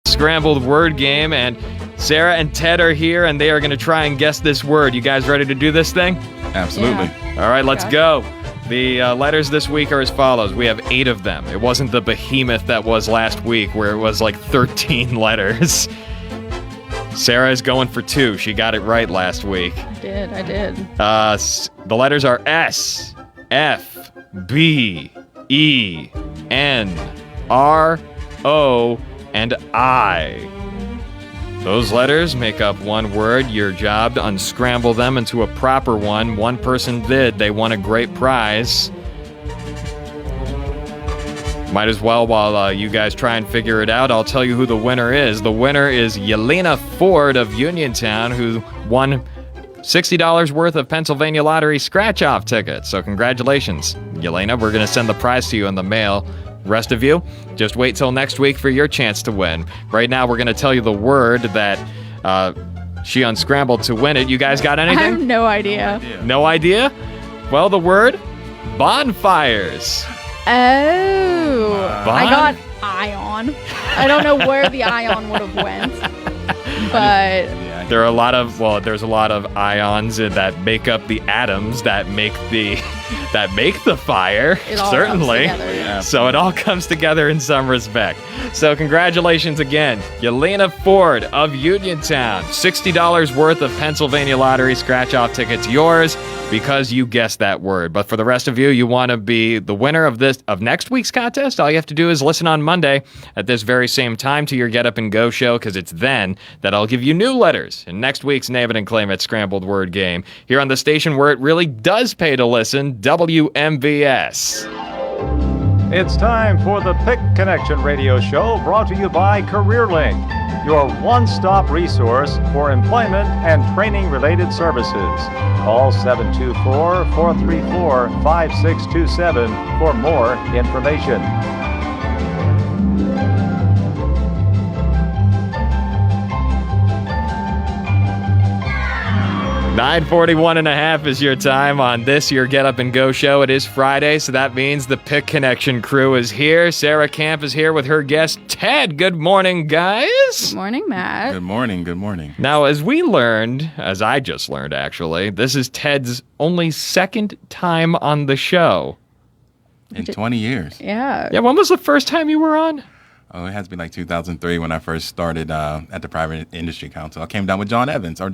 Scrambled word game, and Sarah and Ted are here, and they are going to try and guess this word. You guys ready to do this thing? Absolutely. Yeah. All right, let's go. The letters this week are as follows. We have 8 of them. It wasn't the behemoth that was last week, where it was like 13 letters. Sarah is going for 2. She got it right last week. I did. The letters are S, F, B, E, N, R, O, and I. Those letters make up one word. Your job to unscramble them into a proper one. One person did. They won a great prize. Might as well, while you guys try and figure it out, I'll tell you who the winner is. The winner is Yelena Ford of Uniontown, who won $60 worth of Pennsylvania Lottery scratch-off tickets. So congratulations, Yelena. We're going to send the prize to you in the mail. Rest of you, just wait till next week for your chance to win. Right now, we're going to tell you the word that she unscrambled to win it. You guys got anything? I have no idea. No idea? Well, the word, bonfires. Oh. Bon? I got ion. I don't know where the ion would have went, but There are a lot of, there's a lot of ions that make up the atoms that make the fire. it all Certainly. comes together. Yeah. So it all comes together in some respect. So congratulations again, Yelena Ford of Uniontown. $60 worth of Pennsylvania Lottery scratch-off tickets yours because you guessed that word. But for the rest of you, you want to be the winner of next week's contest, all you have to do is listen on Monday at this very same time to your Get Up and Go show, because it's then that I'll give you new letters in next week's Name It and Claim It Scrambled Word Game here on the station where it really does pay to listen, WMVS. It's time for the Pick Connection radio show, brought to you by CareerLink, your one-stop resource for employment and training-related services. Call 724-434-5627 for more information. 9:41.5 is your time on this, your Get Up and Go show. It is Friday, so that means the Pick Connection crew is here. Sarah Camp is here with her guest, Ted. Good morning, guys. Good morning, Matt. Good morning. Good morning. Now, as I just learned, actually, this is Ted's only second time on the show. In 20 years. Yeah. Yeah, when was the first time you were on? Oh, it has to be like 2003 when I first started at the Private Industry Council. I came down with John Evans, or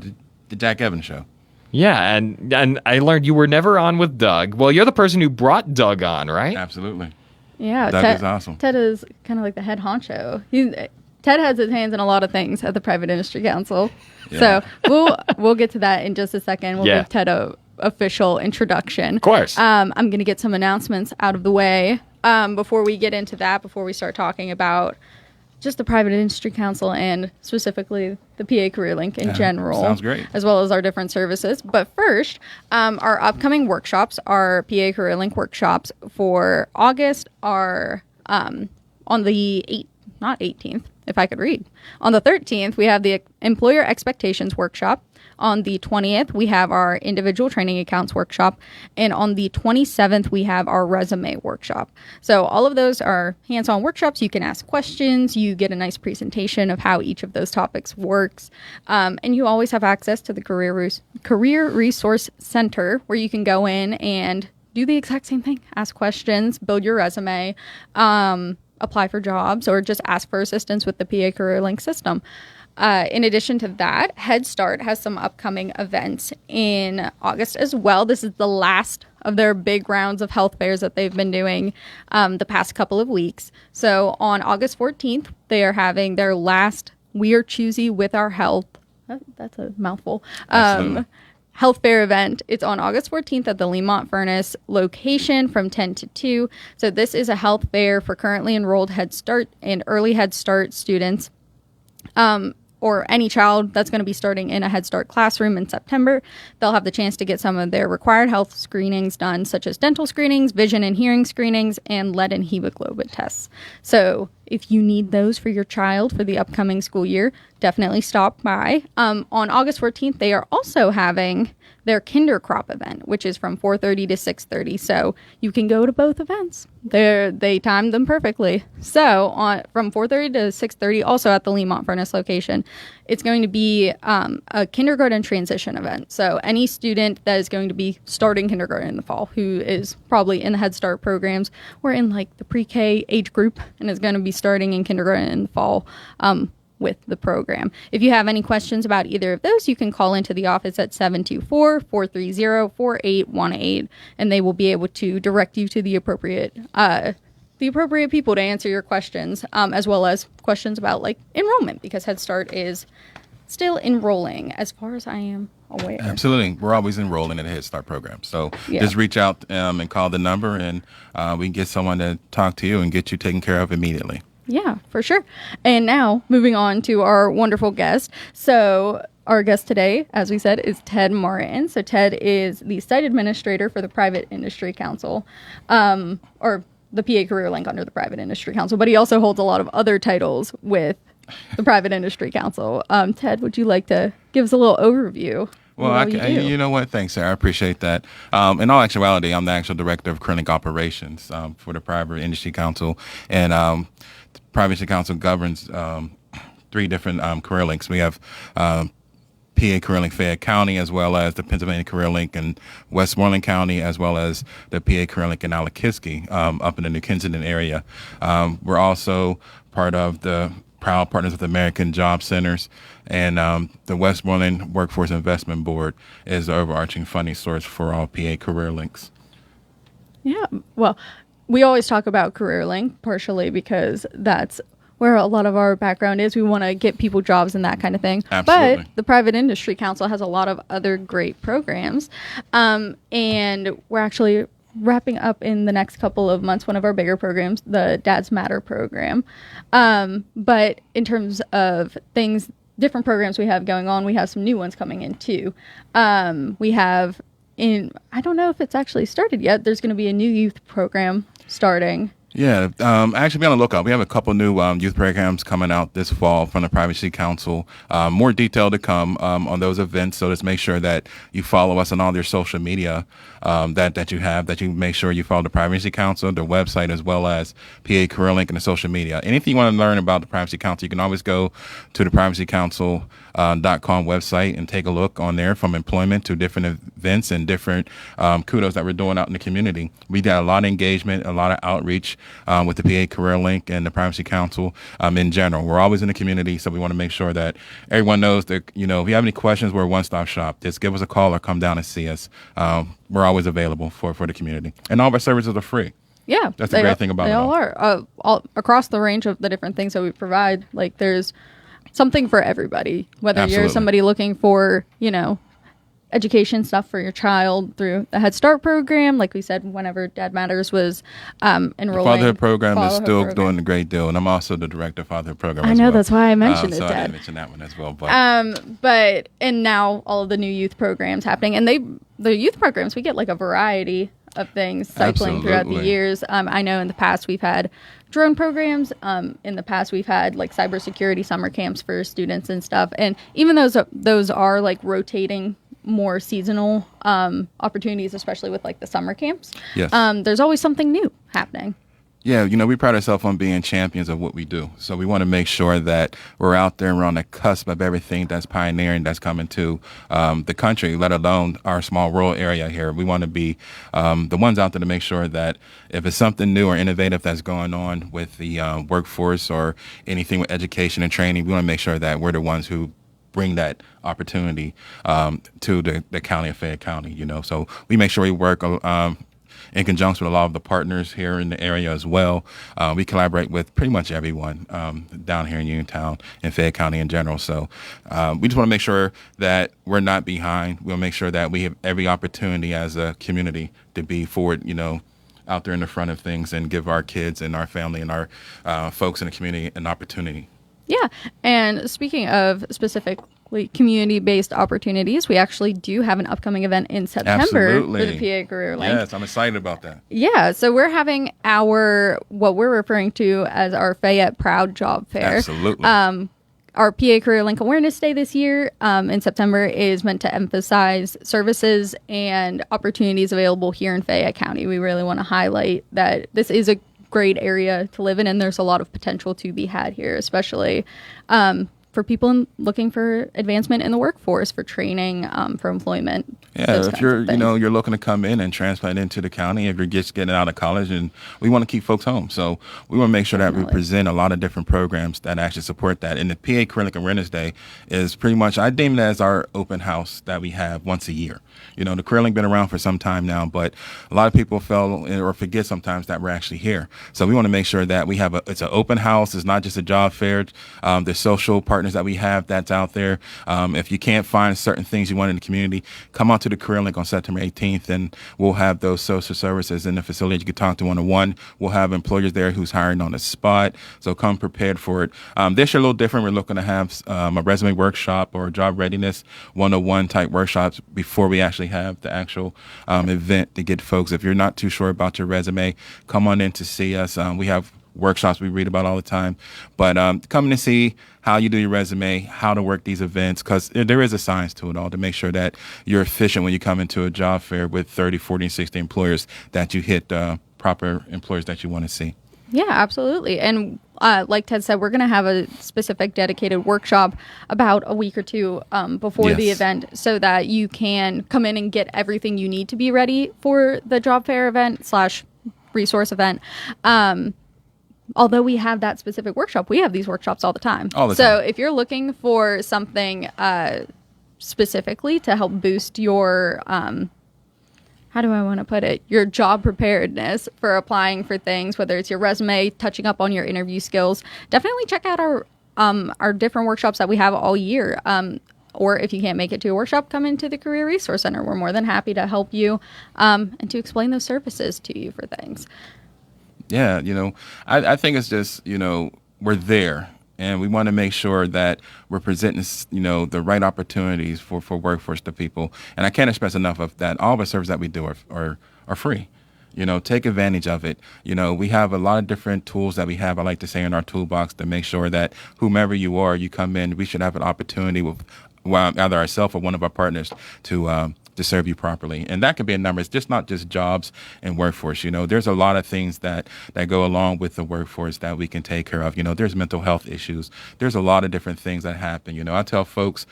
the Jack Evans Show. Yeah, and I learned you were never on with Doug. Well, you're the person who brought Doug on, right? Absolutely. Yeah. Doug is awesome. Ted is kind of like the head honcho. Ted has his hands in a lot of things at the Private Industry Council. Yeah. So we'll get to that in just a second. We'll give Ted a official introduction. Of course. I'm going to get some announcements out of the way before we get into that, before we start talking about just the Private Industry Council and specifically the PA CareerLink in general. Sounds great. As well as our different services. But first, our upcoming workshops, our PA CareerLink workshops for August are on the not 18th, if I could read. On the 13th, we have the Employer Expectations Workshop. On the 20th, we have our Individual Training Accounts Workshop. And on the 27th, we have our Resume Workshop. So all of those are hands-on workshops. You can ask questions. You get a nice presentation of how each of those topics works. And you always have access to the Career Resource Center, where you can go in and do the exact same thing. Ask questions, build your resume, apply for jobs, or just ask for assistance with the PA CareerLink system. In addition to that, Head Start has some upcoming events in August as well. This is the last of their big rounds of health fairs that they've been doing the past couple of weeks. So on August 14th, they are having their last We Are Choosy With Our Health. That's a mouthful. Health fair event. It's on August 14th at the Lemont Furnace location from 10 to 2. So this is a health fair for currently enrolled Head Start and early Head Start students. Or any child that's going to be starting in a Head Start classroom in September. They'll have the chance to get some of their required health screenings done, such as dental screenings, vision and hearing screenings, and lead and hemoglobin tests. So if you need those for your child for the upcoming school year, definitely stop by. On August 14th, they are also having their Kinder Crop event, which is from 4:30 to 6:30. So you can go to both events. They timed them perfectly. So from 4:30 to 6:30, also at the Lemont Furnace location, it's going to be a kindergarten transition event. So any student that is going to be starting kindergarten in the fall, who is probably in the Head Start programs or in like the pre-K age group and is going to be starting in kindergarten in the fall, with the program. If you have any questions about either of those, you can call into the office at 724-430-4818, and they will be able to direct you to the appropriate people to answer your questions, as well as questions about like enrollment, because Head Start is still enrolling as far as I am aware. Absolutely. We're always enrolling in the Head Start program. So Yeah. just reach out and call the number, and we can get someone to talk to you and get you taken care of immediately. Yeah, for sure. And now moving on to our wonderful guest. So our guest today, as we said, is Ted Martin. So Ted is the site administrator for the Private Industry Council, or the PA Career Link under the Private Industry Council, but he also holds a lot of other titles with the Private Industry Council. Ted, would you like to give us a little overview? Well, you know what? Thanks, Sarah. I appreciate that. In all actuality, I'm the actual director of Career Link operations for the Private Industry Council, and the Private Industry Council governs 3 different career links. We have PA Career Link Fayette County, as well as the Pennsylvania Career Link in Westmoreland County, as well as the PA Career Link in Allakiski, up in the New Kensington area. We're also part of the proud partners with American Job Centers, and the Westmoreland Workforce Investment Board is the overarching funding source for all PA Career Links. Yeah, well, we always talk about Career Link partially because that's where a lot of our background is. We want to get people jobs and that kind of thing. Absolutely. But the Private Industry Council has a lot of other great programs. And we're actually wrapping up in the next couple of months one of our bigger programs, the Dads Matter program. But in terms of things, different programs we have going on, we have some new ones coming in too. We have I don't know if it's actually started yet. There's going to be a new youth program starting. Yeah, actually be on the lookout. We have a couple new youth programs coming out this fall from the Privacy Council. More detail to come on those events. So just make sure that you follow us on all your social media that you make sure you follow the Privacy Council, their website, as well as PA Career Link and the social media. Anything you want to learn about the Privacy Council, you can always go to the privacycouncil.com website and take a look on there, from employment to different events and different kudos that we're doing out in the community. We got a lot of engagement, a lot of outreach with the PA Career Link and the Privacy Council in general. We're always in the community, so we want to make sure that everyone knows that, if you have any questions, we're a one-stop shop. Just give us a call or come down and see us. We're always available for the community. And all of our services are free. Yeah. That's the great thing about it. They all are. All across the range of the different things that we provide, like there's something for everybody, whether Absolutely. you're somebody looking for, education stuff for your child through the Head Start program. Like we said, whenever Dad Matters was enrolling. The Fatherhood program is still program. doing a great deal, and I'm also the director of Fatherhood program I as know, well. that's why I mentioned it, so I Dad. didn't mention that one as well. But And now all of the new youth programs happening, and the youth programs, we get like a variety of things cycling throughout the Absolutely. years. I know in the past we've had drone programs. In the past we've had like cybersecurity summer camps for students and stuff. And even those are like rotating, more seasonal opportunities, especially with like the summer camps. Yes. There's always something new happening. Yeah, we pride ourselves on being champions of what we do. So we want to make sure that we're out there and we're on the cusp of everything that's pioneering, that's coming to the country, let alone our small rural area here. We want to be the ones out there to make sure that if it's something new or innovative that's going on with the workforce or anything with education and training, we want to make sure that we're the ones who bring that opportunity to the county of Fayette County, So we make sure we work in conjunction with a lot of the partners here in the area as well. We collaborate with pretty much everyone down here in Uniontown and Fayette County in general. So we just want to make sure that we're not behind. We'll make sure that we have every opportunity as a community to be forward, out there in the front of things and give our kids and our family and our folks in the community an opportunity. Yeah. And speaking of specific community-based opportunities. We actually do have an upcoming event in September Absolutely. for the PA Career Link. Yes, I'm excited about that. Yeah, so we're having what we're referring to as our Fayette Proud Job Fair. Absolutely. Our PA Career Link Awareness Day this year in September is meant to emphasize services and opportunities available here in Fayette County. We really want to highlight that this is a great area to live in, and there's a lot of potential to be had here, especially for people looking for advancement in the workforce, for training, for employment. Yeah, if you're you're looking to come in and transplant into the county, if you're just getting out of college, and we want to keep folks home, so we want to make sure that we present a lot of different programs that actually support that. And the PA Career Link Awareness Day is pretty much, I deem it as our open house that we have once a year. You know, the Career Link been around for some time now, but a lot of people or forget sometimes that we're actually here. So we want to make sure that we have it's an open house. It's not just a job fair. The social partners that we have that's out there. If you can't find certain things you want in the community, come out to the Career Link on September 18th, and we'll have those social services in the facility you can talk to one-on-one. We'll have employers there who's hiring on the spot, so come prepared for it. This year a little different. We're looking to have a resume workshop or job readiness 101 type workshops before we actually have the actual event to get folks. If you're not too sure about your resume, come on in to see us. We have workshops we read about all the time, but coming to see how you do your resume, how to work these events, because there is a science to it all, to make sure that you're efficient when you come into a job fair with 30, 40, and 60 employers, that you hit proper employers that you want to see. Yeah, absolutely. And like Ted said, we're going to have a specific dedicated workshop about a week or two before the event, so that you can come in and get everything you need to be ready for the job fair event / resource event. Although we have that specific workshop, we have these workshops all the time. So if you're looking for something specifically to help boost your, how do I want to put it, your job preparedness for applying for things, whether it's your resume, touching up on your interview skills, definitely check out our different workshops that we have all year. Or if you can't make it to a workshop, come into the Career Resource Center. We're more than happy to help you and to explain those services to you for things. Yeah, I think it's just, we're there, and we want to make sure that we're presenting, the right opportunities for workforce to people. And I can't express enough of that. All of the services that we do are free. Take advantage of it. We have a lot of different tools that we have, I like to say, in our toolbox to make sure that whomever you are, you come in, we should have an opportunity with either ourselves or one of our partners to serve you properly. And that could be a number. It's just not just jobs and workforce. There's a lot of things that go along with the workforce that we can take care of. There's mental health issues. There's a lot of different things that happen. I tell folks,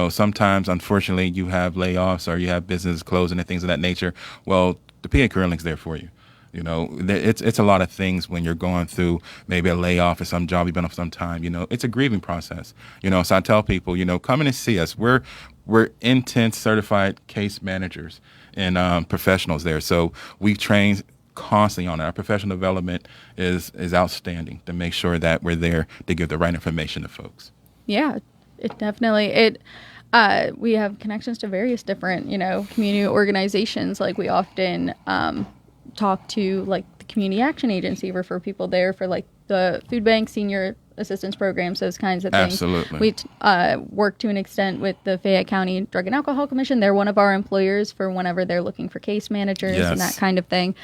sometimes, unfortunately, you have layoffs or you have business closing and things of that nature. Well, the PA Career Link's there for you. It's a lot of things when you're going through maybe a layoff or some job you've been off some time. It's a grieving process. So I tell people, come in and see us. We're intense certified case managers and professionals there. So we train constantly on it. Our professional development is outstanding to make sure that we're there to give the right information to folks. Yeah, it definitely we have connections to various different community organizations. Like we often talk to like the Community Action Agency, refer people there for like the food bank, senior assistance programs, those kinds of things. Absolutely. We work to an extent with the Fayette County Drug and Alcohol Commission. They're one of our employers for whenever they're looking for case managers and that kind of thing.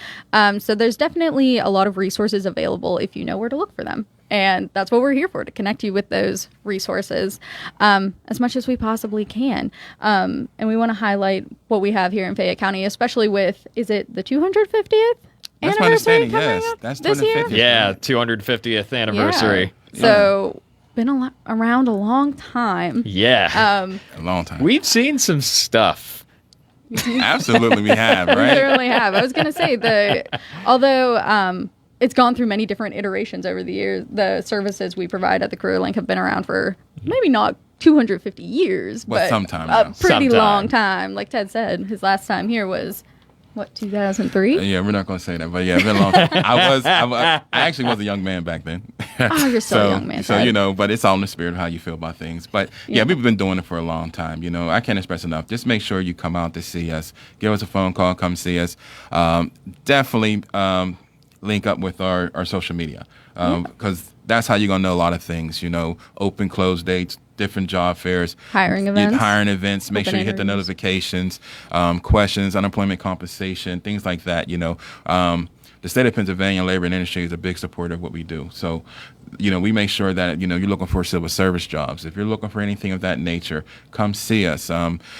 So there's definitely a lot of resources available if you know where to look for them. And that's what we're here for, to connect you with those resources as much as we possibly can. And we want to highlight what we have here in Fayette County, especially with, is it the 250th? That's my understanding, yes. That's 250th. Yeah, 250th anniversary. Yeah. So, been around a long time. Yeah. A long time. We've seen some stuff. Absolutely, we have, right? We certainly have. I was going to say, although it's gone through many different iterations over the years, the services we provide at the Career Link have been around for maybe not 250 years, but some time a now. pretty long time. Like Ted said, his last time here was, 2003? Yeah, we're not going to say that, but yeah, it's been a long time. I actually was a young man back then. Oh, you're still a young man. So, but it's all in the spirit of how you feel about things. But yeah, we've been doing it for a long time. I can't express enough. Just make sure you come out to see us. Give us a phone call, come see us. Definitely link up with our social media because that's how you're going to know a lot of things, open, close dates, different job fairs. Hiring events. Hiring events. Make Open sure you hit the interviews. notifications, questions, unemployment compensation, things like that, The state of Pennsylvania Labor and Industry is a big supporter of what we do. So, we make sure that, you're looking for civil service jobs. If you're looking for anything of that nature, come see us.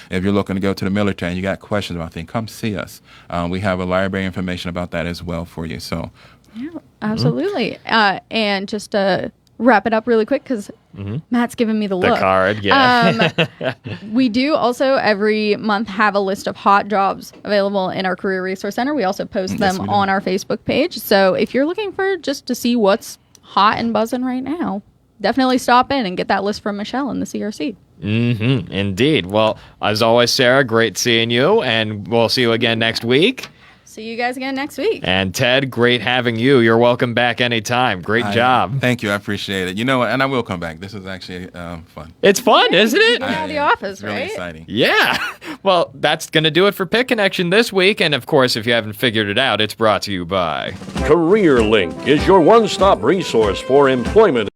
If you're looking to go to the military and you got questions about things, come see us. We have a library information about that as well for you. So, Yeah, absolutely. And just to wrap it up really quick, because Matt's giving me the look. The card, yeah. We do also every month have a list of hot jobs available in our Career Resource Center. We also post Yes, them we do. on our Facebook page. So if you're looking for just to see what's hot and buzzing right now, definitely stop in and get that list from Michelle in the CRC. Indeed. Well, as always, Sarah, great seeing you, and we'll see you again next week. See you guys again next week. And Ted, great having you. You're welcome back anytime. Great job. Thank you. I appreciate it. And I will come back. This is actually fun. It's fun, isn't it? Get out of the office, It's really right? exciting. Yeah. Well, that's going to do it for Pick Connection this week. And of course, if you haven't figured it out, it's brought to you by CareerLink is your one-stop resource for employment.